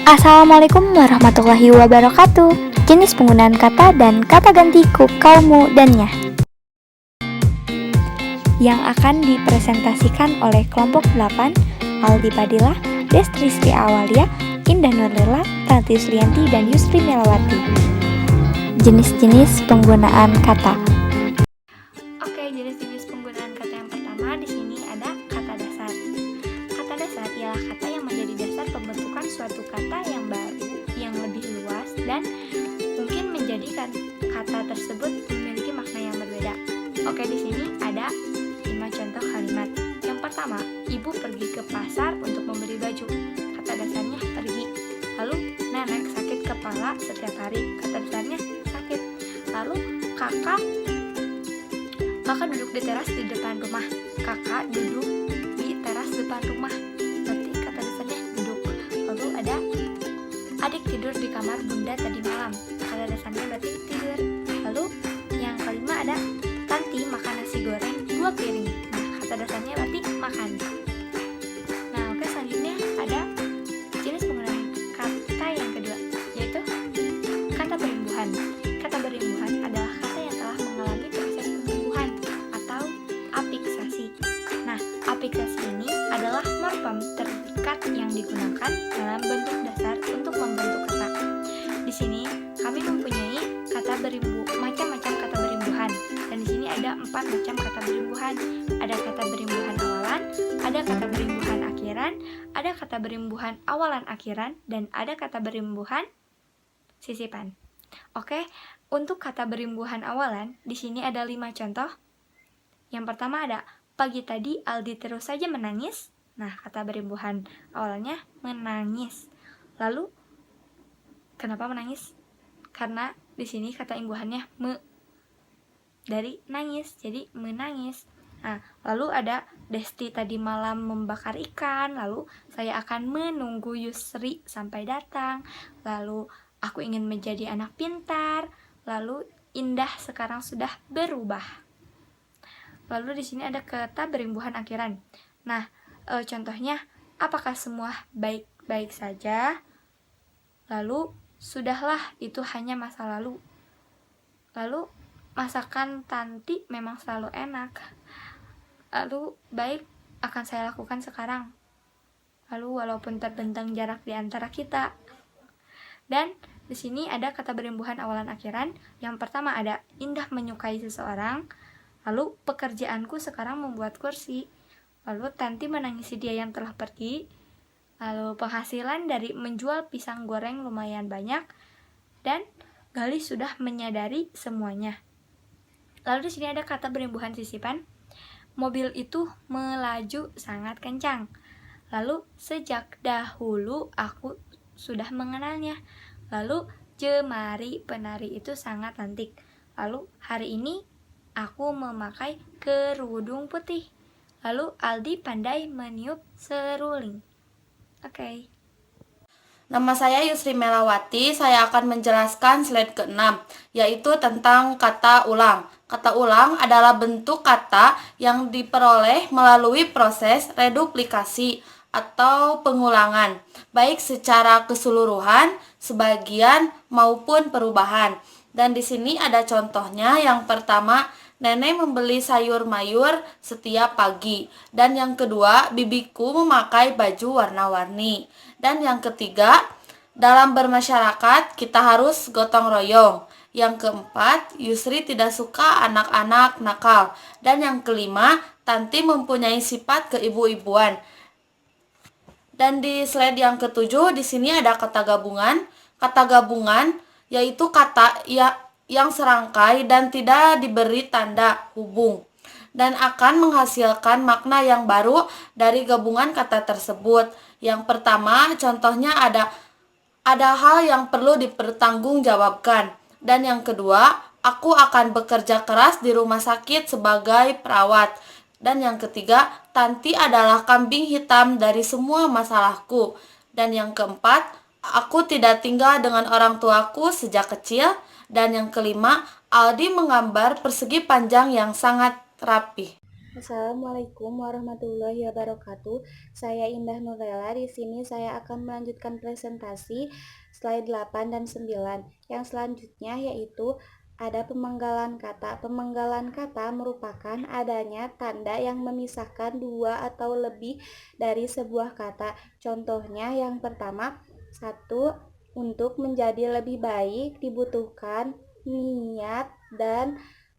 Assalamualaikum warahmatullahi wabarakatuh. Jenis penggunaan kata dan kata ganti ku, kaumu, dannya yang akan dipresentasikan oleh kelompok 8 Aldi Padilah, Destri Sri Awalia, Indah Nurlela, Tati Sulianti, dan Yusri Melawati. Jenis-jenis penggunaan kata. Oke, jenis-jenis penggunaan kata yang pertama di sini ada kata dasar. Kata dasar ialah kata yang menjadi dasar pembentukan suatu kata yang baru, yang lebih luas, dan mungkin menjadikan kata tersebut memiliki makna yang berbeda. Oke, di sini ada 5 contoh kalimat. Yang pertama, ibu pergi ke pasar untuk membeli baju. Kata dasarnya pergi. Lalu, nenek sakit kepala setiap hari. Kata dasarnya sakit. Lalu, kakak duduk di teras di depan rumah. Kakak duduk di teras depan rumah. Berarti kata dasarnya duduk. Lalu ada adik tidur di kamar bunda tadi malam. Kata dasarnya berarti tidur. Lalu yang kelima ada Tanti makan nasi goreng 2 piring. Nah, kata dasarnya berarti makan. Nah, oke, selanjutnya ada jenis penggunaan kata yang kedua, yaitu kata berimbuhan. Kata berimbuhan adalah kata yang telah mengalami proses pembuhan atau afiksasi. Nah, afiksasi ini adalah morfem terdekat yang digunakan dalam bentuk dasar untuk membentuk kata. Di sini kami mempunyai macam-macam kata berimbuhan, dan di sini ada 4 macam kata berimbuhan. Ada kata berimbuhan awalan, ada kata berimbuhan akhiran, ada kata berimbuhan awalan akhiran, dan ada kata berimbuhan sisipan. Oke, untuk kata berimbuhan awalan, di sini ada 5 contoh. Yang pertama ada pagi tadi Aldi terus saja menangis. Nah, kata berimbuhan awalnya menangis. Lalu, kenapa menangis? Karena di sini kata imbuhannya dari nangis, jadi menangis. Nah, lalu ada Desti tadi malam membakar ikan. Lalu saya akan menunggu Yusri sampai datang. Lalu aku ingin menjadi anak pintar. Lalu Indah sekarang sudah berubah. Lalu di sini ada kata berimbuhan akhiran. Nah, contohnya, apakah semua baik-baik saja? Lalu, sudahlah, itu hanya masa lalu. Lalu, masakan Tanti memang selalu enak. Lalu, baik akan saya lakukan sekarang. Lalu, walaupun terbentang jarak di antara kita. Dan di sini ada kata berimbuhan awalan akhiran. Yang pertama ada Indah menyukai seseorang. Lalu, pekerjaanku sekarang membuat kursi. Lalu, Tanti menangisi dia yang telah pergi. Lalu, penghasilan dari menjual pisang goreng lumayan banyak. Dan Galih sudah menyadari semuanya. Lalu di sini ada kata berimbuhan sisipan. Mobil itu melaju sangat kencang. Lalu, sejak dahulu aku sudah mengenalnya. Lalu, jemari penari itu sangat cantik. Lalu, hari ini aku memakai kerudung putih. Lalu, Aldi pandai meniup seruling. Oke. Nama saya Yusri Melawati, saya akan menjelaskan slide ke-6, yaitu tentang kata ulang. Kata ulang adalah bentuk kata yang diperoleh melalui proses reduplikasi atau pengulangan, baik secara keseluruhan, sebagian, maupun perubahan. Dan di sini ada contohnya. Yang pertama, nenek membeli sayur mayur setiap pagi. Dan yang kedua, bibiku memakai baju warna-warni. Dan yang ketiga, dalam bermasyarakat kita harus gotong royong. Yang keempat, Yusri tidak suka anak-anak nakal. Dan yang kelima, Tanti mempunyai sifat keibu-ibuan. Dan di slide yang ketujuh, di sini ada kata gabungan. Kata gabungan yaitu kata yang serangkai dan tidak diberi tanda hubung, dan akan menghasilkan makna yang baru dari gabungan kata tersebut. Yang pertama, contohnya ada hal yang perlu dipertanggungjawabkan. Dan yang kedua, aku akan bekerja keras di rumah sakit sebagai perawat. Dan yang ketiga, Tanti adalah kambing hitam dari semua masalahku. Dan yang keempat, aku tidak tinggal dengan orang tuaku sejak kecil. Dan yang kelima, Aldi menggambar persegi panjang yang sangat rapi. Assalamualaikum warahmatullahi wabarakatuh. Saya Indah Nurlela. Di sini saya akan melanjutkan presentasi slide 8 dan 9. Yang selanjutnya yaitu ada pemenggalan kata. Pemenggalan kata merupakan adanya tanda yang memisahkan dua atau lebih dari sebuah kata. Contohnya yang pertama, satu, untuk menjadi lebih baik dibutuhkan niat dan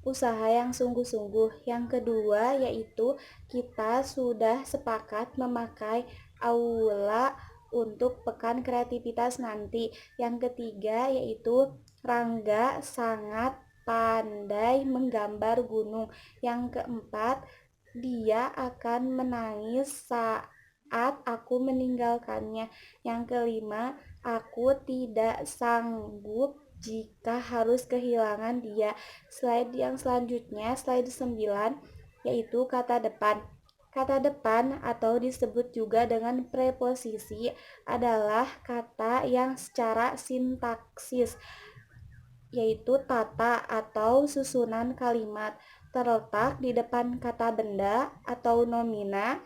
usaha yang sungguh-sungguh. Yang kedua yaitu kita sudah sepakat memakai aula untuk pekan kreativitas nanti. Yang ketiga yaitu Rangga sangat pandai menggambar gunung. Yang keempat, dia akan menangis saat aku meninggalkannya. Yang kelima, aku tidak sanggup jika harus kehilangan dia. Slide yang selanjutnya, slide 9, yaitu kata depan. Kata depan atau disebut juga dengan preposisi adalah kata yang secara sintaksis, yaitu tata atau susunan kalimat, terletak di depan kata benda atau nomina,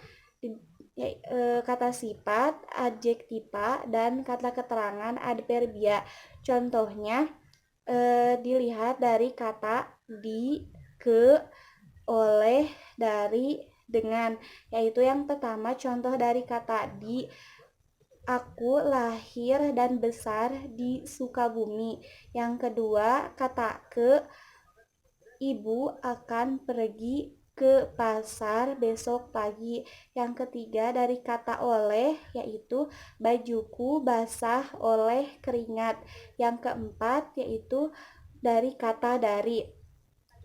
kata sifat, adjektiva, dan kata keterangan adverbia. Contohnya dilihat dari kata di, ke, oleh, dari, dengan. Yaitu yang pertama, contoh dari kata di, aku lahir dan besar di Sukabumi. Yang kedua, kata ke, ibu akan pergi ke pasar besok pagi. Yang ketiga dari kata oleh, yaitu bajuku basah oleh keringat. Yang keempat yaitu dari kata dari,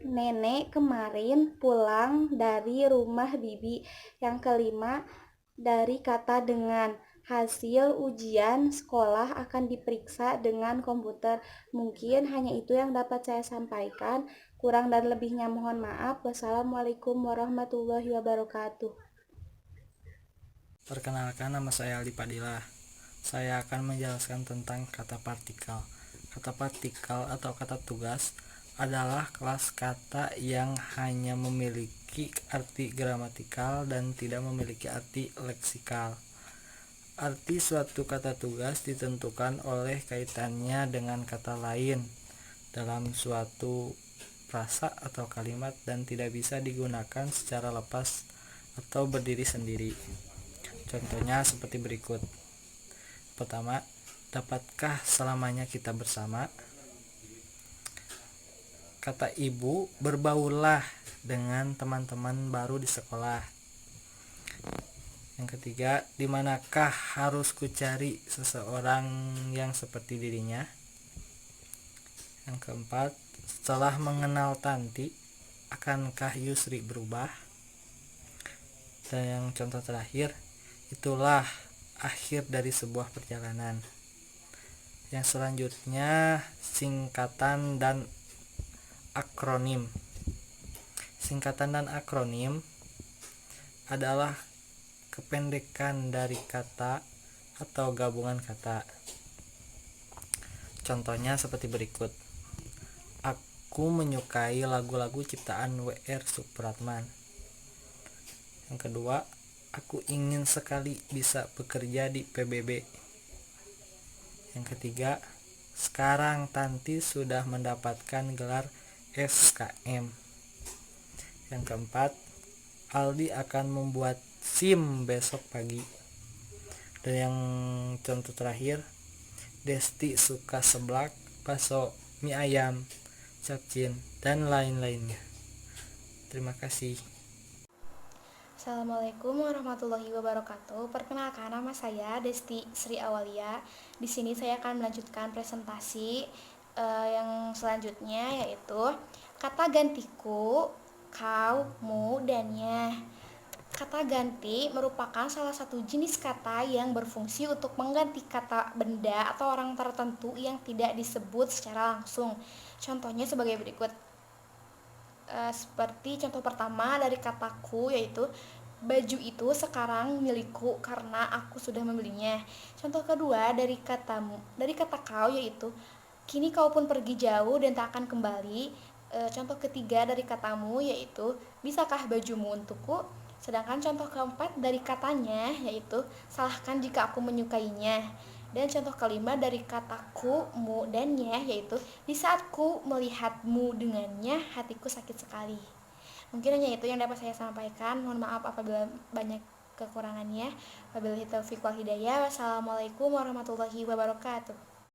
nenek kemarin pulang dari rumah bibi. Yang kelima dari kata dengan, hasil ujian sekolah akan diperiksa dengan komputer. Mungkin hanya itu yang dapat saya sampaikan. Kurang dan lebihnya mohon maaf. Wassalamualaikum warahmatullahi wabarakatuh. Perkenalkan, nama saya Aldi Padilla. Saya akan menjelaskan tentang kata partikel. Kata partikel atau kata tugas adalah kelas kata yang hanya memiliki arti gramatikal dan tidak memiliki arti leksikal. Arti suatu kata tugas ditentukan oleh kaitannya dengan kata lain dalam suatu frasa atau kalimat dan tidak bisa digunakan secara lepas atau berdiri sendiri. Contohnya seperti berikut. Pertama, dapatkah selamanya kita bersama? Kata ibu, berbaulah dengan teman-teman baru di sekolah. Yang ketiga, di manakah harus kucari seseorang yang seperti dirinya? Yang keempat, setelah mengenal Tanti, akankah Yusri berubah? Dan yang contoh terakhir, itulah akhir dari sebuah perjalanan. Yang selanjutnya, singkatan dan akronim. Singkatan dan akronim adalah kependekan dari kata atau gabungan kata. Contohnya seperti berikut. Aku menyukai lagu-lagu ciptaan W.R. Supratman. Yang kedua, aku ingin sekali bisa bekerja di PBB. Yang ketiga, sekarang Tanti sudah mendapatkan gelar SKM. Yang keempat, Aldi akan membuat SIM besok pagi. Dan yang contoh terakhir, Desti suka seblak, bakso, mie ayam, capcin, dan lain-lainnya. Terima kasih. Assalamualaikum warahmatullahi wabarakatuh. Perkenalkan, nama saya Desti Sri Awalia. Di sini saya akan melanjutkan presentasi yang selanjutnya, yaitu kata gantiku, kau, mu, dannya. Kata ganti merupakan salah satu jenis kata yang berfungsi untuk mengganti kata benda atau orang tertentu yang tidak disebut secara langsung. Contohnya sebagai berikut. Seperti contoh pertama dari kataku, yaitu baju itu sekarang milikku karena aku sudah membelinya. Contoh kedua dari katamu, dari kata kau, yaitu kini kau pun pergi jauh dan tak akan kembali. Contoh ketiga dari katamu yaitu bisakah bajumu untukku? Sedangkan contoh keempat dari katanya yaitu salahkan jika aku menyukainya. Dan contoh kelima dari kataku, mu, dannya yaitu di saat ku melihatmu dengannya hatiku sakit sekali. Mungkin hanya itu yang dapat saya sampaikan. Mohon maaf apabila banyak kekurangannya. Wabillahi taufiq wal hidayah. Wassalamualaikum warahmatullahi wabarakatuh.